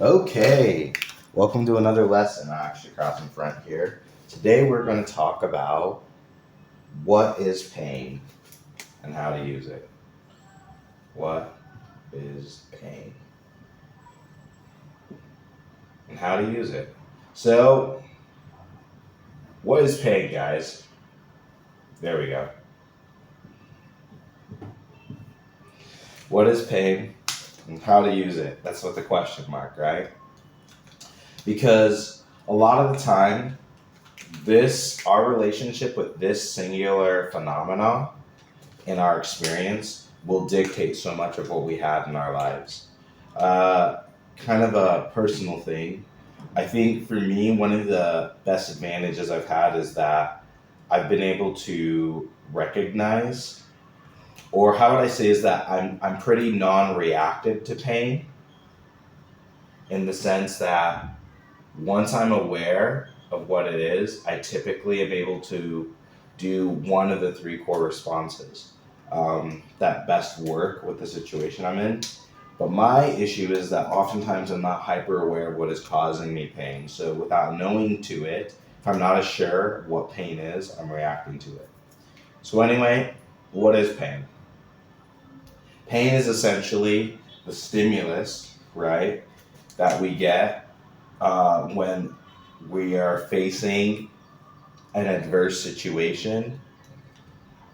Okay, welcome to another lesson. I'm actually crossing front here. Today we're going to talk about what is pain and how to use it. What is pain and how to use it. So, what is pain, guys? There we go. What is pain and how to use it? That's what the question mark, right? Because a lot of the time, our relationship with this singular phenomena in our experience will dictate so much of what we have in our lives. Kind of a personal thing. I think for me, one of the best advantages I've had is that I've been able to recognize, or how would I say, is that I'm pretty non-reactive to pain, in the sense that once I'm aware of what it is, I typically am able to do one of the three core responses that best work with the situation I'm in. But my issue is that oftentimes I'm not hyper aware of what is causing me pain. So without knowing to it, if I'm not as sure of what pain is, I'm reacting to it. So anyway, what is pain? Pain is essentially the stimulus, right, that we get when we are facing an adverse situation,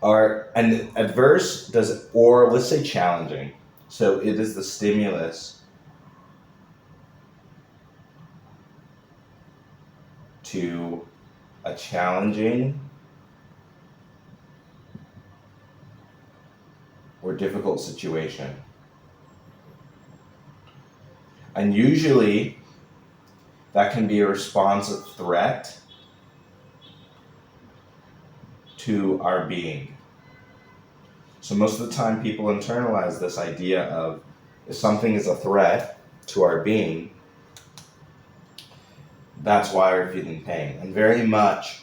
or an adverse does, or let's say challenging. So it is the stimulus to a challenging or difficult situation. And usually that can be a response of threat to our being. So most of the time people internalize this idea of, if something is a threat to our being, that's why we're feeling pain. And very much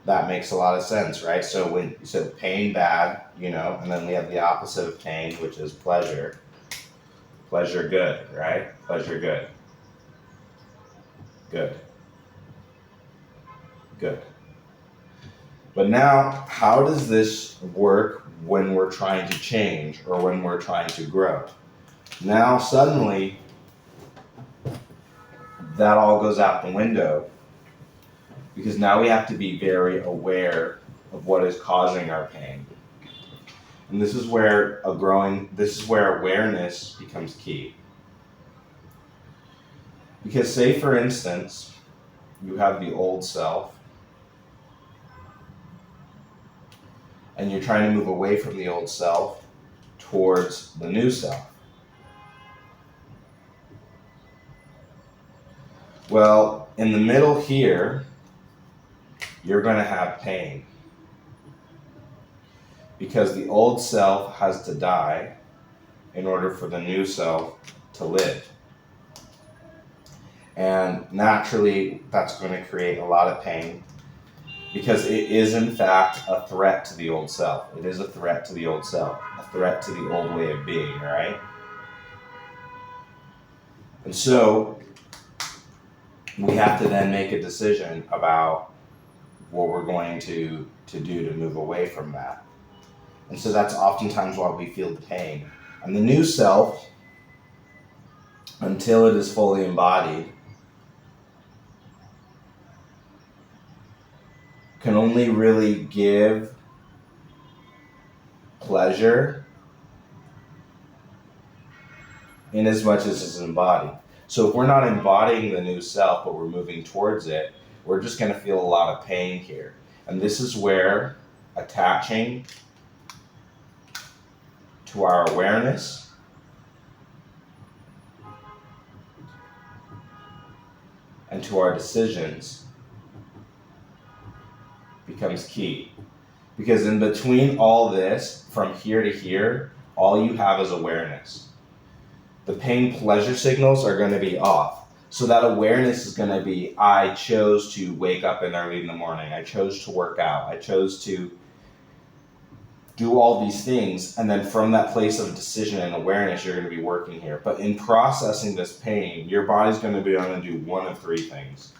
that makes a lot of sense, right? So pain bad, and then we have the opposite of pain, which is pleasure. Pleasure good, right? Pleasure good. Good. Good. But now, how does this work when we're trying to change or when we're trying to grow? Now, suddenly, that all goes out the window, because now we have to be very aware of what is causing our pain. And this is where awareness becomes key. Because say, for instance, you have the old self, and you're trying to move away from the old self towards the new self. Well, in the middle here, you're going to have pain, because the old self has to die in order for the new self to live. And naturally, that's going to create a lot of pain, because it is in fact a threat to the old self. It is a threat to the old self, a threat to the old way of being, right? And so we have to then make a decision about what we're going to do to move away from that. And so that's oftentimes why we feel the pain. And the new self, until it is fully embodied, can only really give pleasure in as much as it's embodied. So if we're not embodying the new self, but we're moving towards it, we're just going to feel a lot of pain here. And this is where attaching to our awareness and to our decisions becomes key. Because in between all this, from here to here, all you have is awareness. The pain pleasure signals are going to be off. So that awareness is going to be, I chose to wake up early in the morning. I chose to work out. I chose to do all these things, and then from that place of decision and awareness, you're going to be working here. But in processing this pain, your body's going to be able to do one of three things.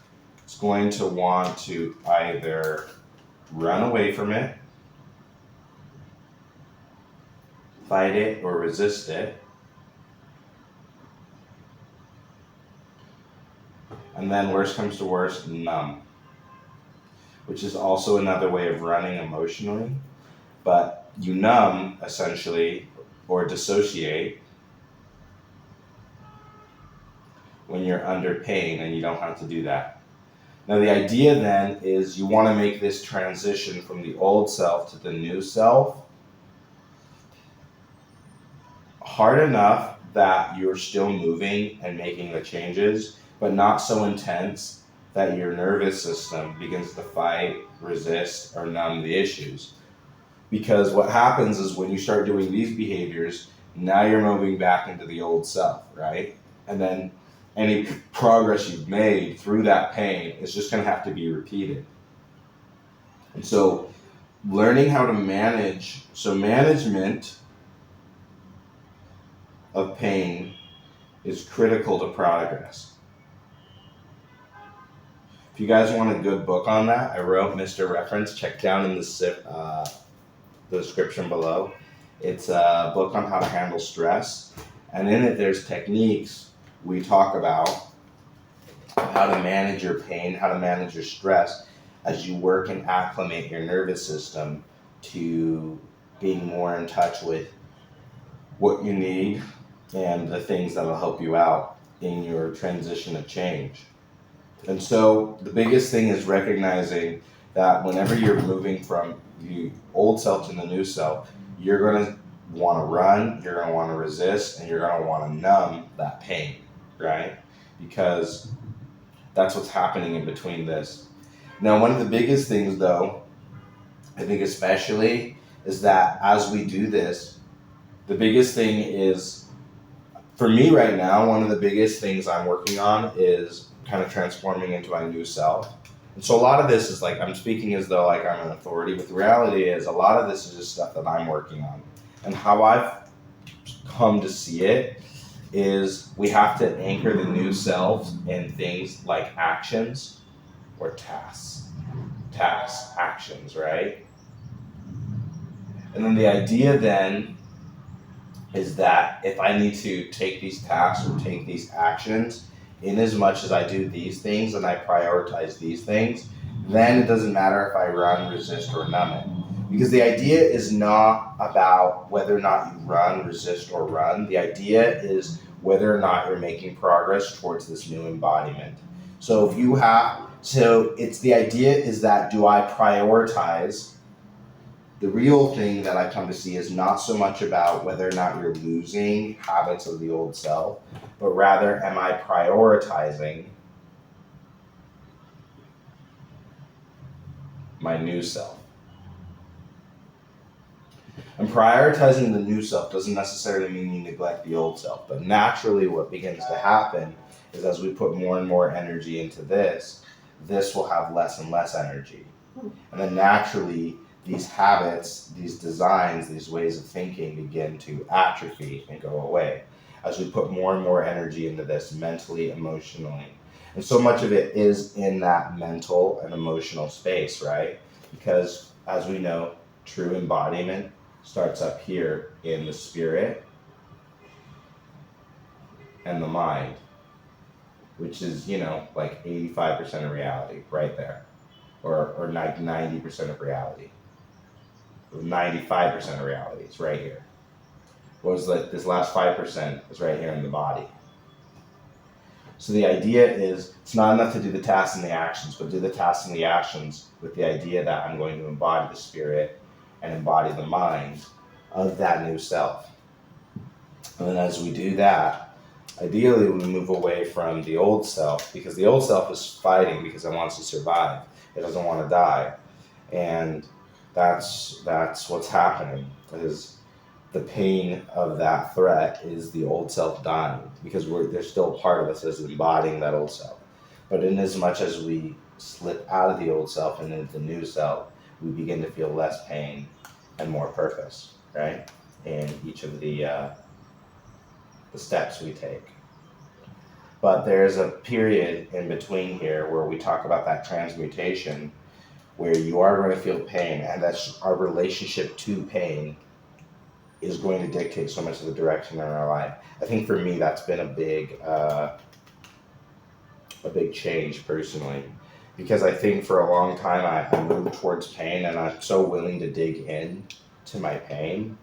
It's going to want to either run away from it, fight it, or resist it. And then worst comes to worst, numb, which is also another way of running emotionally. But you numb, essentially, or dissociate when you're under pain, and you don't have to do that. Now, the idea then is you want to make this transition from the old self to the new self hard enough that you're still moving and making the changes, but not so intense that your nervous system begins to fight, resist, or numb the issues. Because what happens is when you start doing these behaviors, now you're moving back into the old self, right? And then any progress you've made through that pain is just going to have to be repeated. And so learning how to manage, so management of pain is critical to progress. If you guys want a good book on that, I wrote Mr. Reference. Check down in the description below. It's a book on how to handle stress, and in it there's techniques we talk about how to manage your pain, how to manage your stress as you work and acclimate your nervous system to being more in touch with what you need and the things that will help you out in your transition of change. And so the biggest thing is recognizing that whenever you're moving from the old self to the new self, you're going to want to run, you're going to want to resist, and you're going to want to numb that pain, right? Because that's what's happening in between this. Now, one of the biggest things, though, I think especially, is that as we do this, the biggest thing is, for me right now, one of the biggest things I'm working on is kind of transforming into my new self. And so a lot of this is like, I'm speaking as though like I'm an authority, but the reality is a lot of this is just stuff that I'm working on. And how I've come to see it is we have to anchor the new selves in things like actions or tasks, actions, right? And then the idea then is that if I need to take these tasks or take these actions, in as much as I do these things and I prioritize these things, then it doesn't matter if I run, resist, or numb it. Because the idea is not about whether or not you run, resist, or run. The idea is whether or not you're making progress towards this new embodiment. So it's the idea is that do I prioritize? The real thing that I come to see is not so much about whether or not you're losing habits of the old self, but rather, am I prioritizing my new self? And prioritizing the new self doesn't necessarily mean you neglect the old self, but naturally what begins to happen is as we put more and more energy into this will have less and less energy. And then naturally, these habits, these designs, these ways of thinking begin to atrophy and go away as we put more and more energy into this mentally, emotionally. And so much of it is in that mental and emotional space, right? Because as we know, true embodiment starts up here in the spirit and the mind, which is, like 85% of reality right there, or like 90% of reality. 95% of reality is right here. Whereas like this last 5% is right here in the body. So the idea is it's not enough to do the tasks and the actions, but do the tasks and the actions with the idea that I'm going to embody the spirit and embody the mind of that new self. And then as we do that, ideally we move away from the old self, because the old self is fighting because it wants to survive. It doesn't want to die. And that's what's happening, is the pain of that threat is the old self dying, because there's still part of us as embodying that old self. But in as much as we slip out of the old self and into the new self, we begin to feel less pain and more purpose, right? In each of the steps we take. But there's a period in between here where we talk about that transmutation, where you are going to feel pain, and that's our relationship to pain is going to dictate so much of the direction in our life. I think for me, that's been a big change personally, because I think for a long time I moved towards pain, and I'm so willing to dig in to my pain,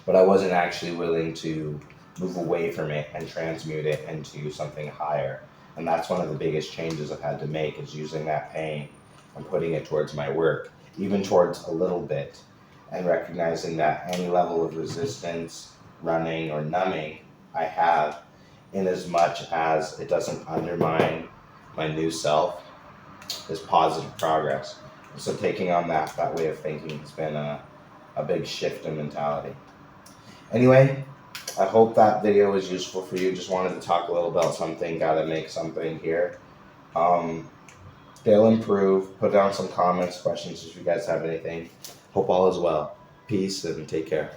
but I wasn't actually willing to move away from it and transmute it into something higher. And that's one of the biggest changes I've had to make, is using that pain and putting it towards my work, even towards a little bit, and recognizing that any level of resistance, running, or numbing I have, in as much as it doesn't undermine my new self, is positive progress. So taking on that way of thinking has been a big shift in mentality. Anyway, I hope that video was useful for you. Just wanted to talk a little about something, gotta make something here. They'll improve. Put down some comments, questions if you guys have anything. Hope all is well. Peace and take care.